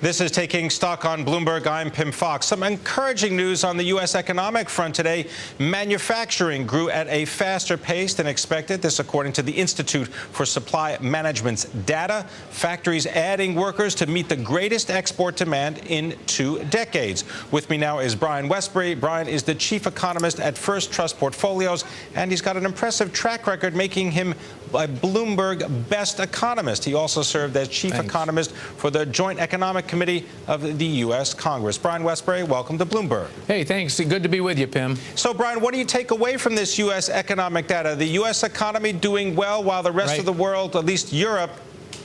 This is Taking Stock on Bloomberg. I'm Pimm. Some encouraging news on the U.S. economic front today. Manufacturing grew at a faster pace than expected. This according to the Institute for Supply Management's data. Factories adding workers to meet the greatest export demand in 2 decades. With me now is Brian Wesbury. Brian is the chief economist at First Trust Portfolios, and he's got an impressive track record, making him a Bloomberg best economist. He also served as chief economist for the Joint Economic Committee of the U.S. Congress. Brian Wesbury, welcome to Bloomberg. Hey, thanks. Good to be with you, Pimm. So, Brian, what do you take away from this U.S. economic data? The U.S. economy doing well while the rest of the world, at least Europe,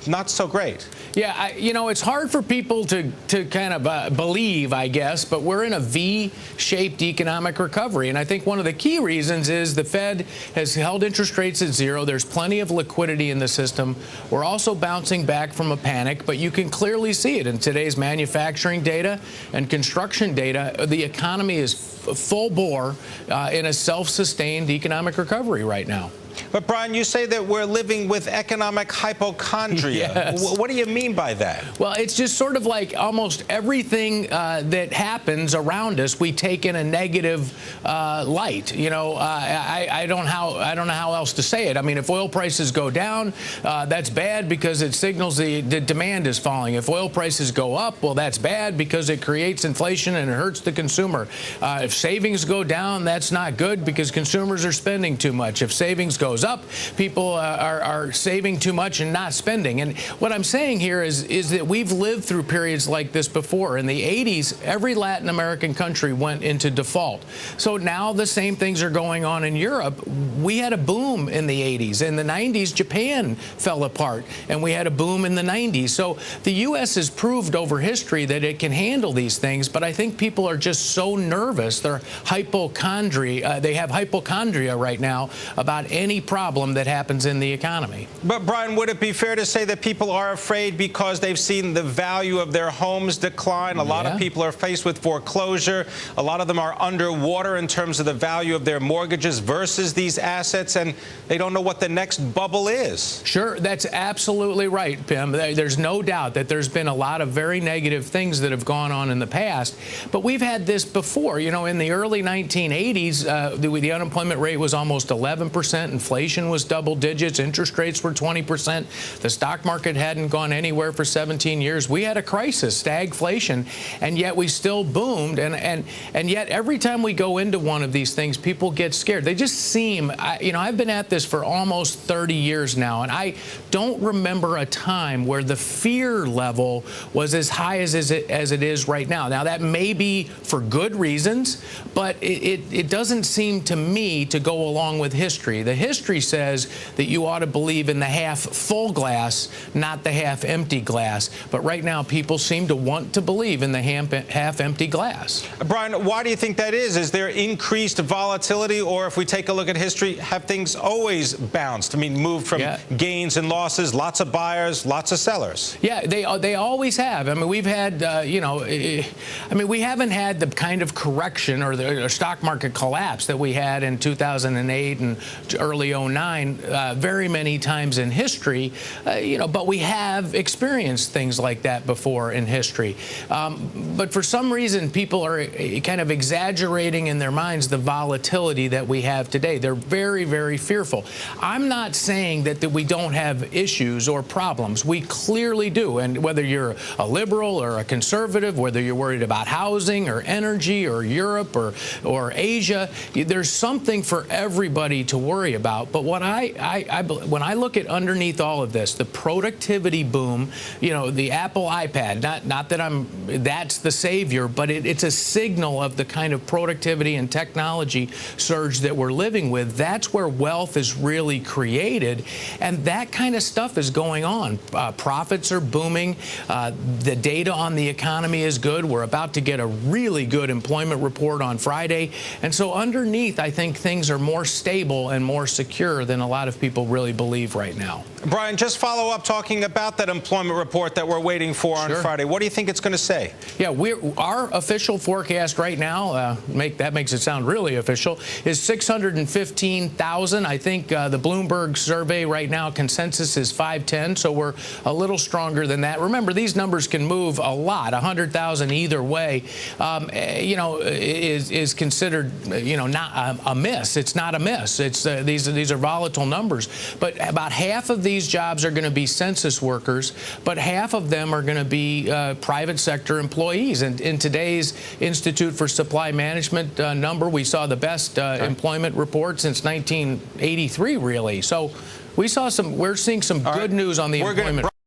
not so great. Yeah, it's hard for people to kind of believe, I guess, but we're in a V-shaped economic recovery. And I think one of the key reasons is the Fed has held interest rates at zero. There's plenty of liquidity in the system. We're also bouncing back from a panic, but you can clearly see it in today's manufacturing data and construction data. The economy is full bore in a self-sustained economic recovery right now. But, Brian, you say that we're living with economic hypochondria. Yes. What do you mean by that? Well, it's just sort of like almost everything that happens around us, we take in a negative light. I don't know how else to say it. I mean, if oil prices go down, that's bad because it signals the demand is falling. If oil prices go up, well, that's bad because it creates inflation and it hurts the consumer. If savings go down, that's not good because consumers are spending too much. If savings goes up, people are saving too much and not spending. And what I'm saying here is that we've lived through periods like this before. In the 80s, every Latin American country went into default. So now the same things are going on in Europe. We had a boom in the 80s. In the 90s, Japan fell apart, and we had a boom in the 90s. So the U.S. has proved over history that it can handle these things, but I think people are just so nervous. They're hypochondria. They have hypochondria right now about any problem that happens in the economy. But, Brian, would it be fair to say that people are afraid because they've seen the value of their homes decline? A lot of people are faced with foreclosure. A lot of them are underwater in terms of the value of their mortgages versus these assets, and they don't know what the next bubble is. Sure, that's absolutely right, Pimm. There's no doubt that there's been a lot of very negative things that have gone on in the past, but we've had this before. In the early 1980s, the unemployment rate was almost 11%. Inflation was double digits. Interest rates were 20%. The stock market hadn't gone anywhere for 17 years. We had a crisis, stagflation, and yet we still boomed. And yet every time we go into one of these things, people get scared. They just seem, I've been at this for almost 30 years now, and I don't remember a time where the fear level was as high as it is right now. Now, that may be for good reasons, but it doesn't seem to me to go along with history. The history says that you ought to believe in the half-full glass, not the half-empty glass. But right now, people seem to want to believe in the half-empty glass. Brian, why do you think that is? Is there increased volatility, or if we take a look at history, have things always bounced? I mean, moved from gains and losses, lots of buyers, lots of sellers. Yeah, they always have. I mean, we've had, we haven't had the kind of correction or the stock market collapse that we had in 2008 and early 2009 very many times in history, but we have experienced things like that before in history. But for some reason, people are kind of exaggerating in their minds the volatility that we have today. They're very, very fearful. I'm not saying that we don't have issues or problems. We clearly do. And whether you're a liberal or a conservative, whether you're worried about housing or energy or Europe or Asia, there's something for everybody to worry about. But what when I look at underneath all of this, the productivity boom, the Apple iPad, not that that's the savior, but it's a signal of the kind of productivity and technology surge that we're living with. That's where wealth is really created, and that kind of stuff is going on. Profits are booming. The data on the economy is good. We're about to get a really good employment report on Friday, and so underneath, I think things are more stable and more secure than a lot of people really believe right now. Brian, just follow up talking about that employment report that we're waiting for on Friday. What do you think it's going to say? Yeah, our official forecast right now, that makes it sound really official, is 615,000. I think the Bloomberg survey right now, consensus is 510, so we're a little stronger than that. Remember, these numbers can move a lot. 100,000 either way, is considered, not a miss. It's not a miss. It's these are volatile numbers. But about half of these jobs are going to be census workers, but half of them are going to be private sector employees. And in today's Institute for Supply Management number, we saw the best employment report since 1983, really. So we're seeing some good news on the employment.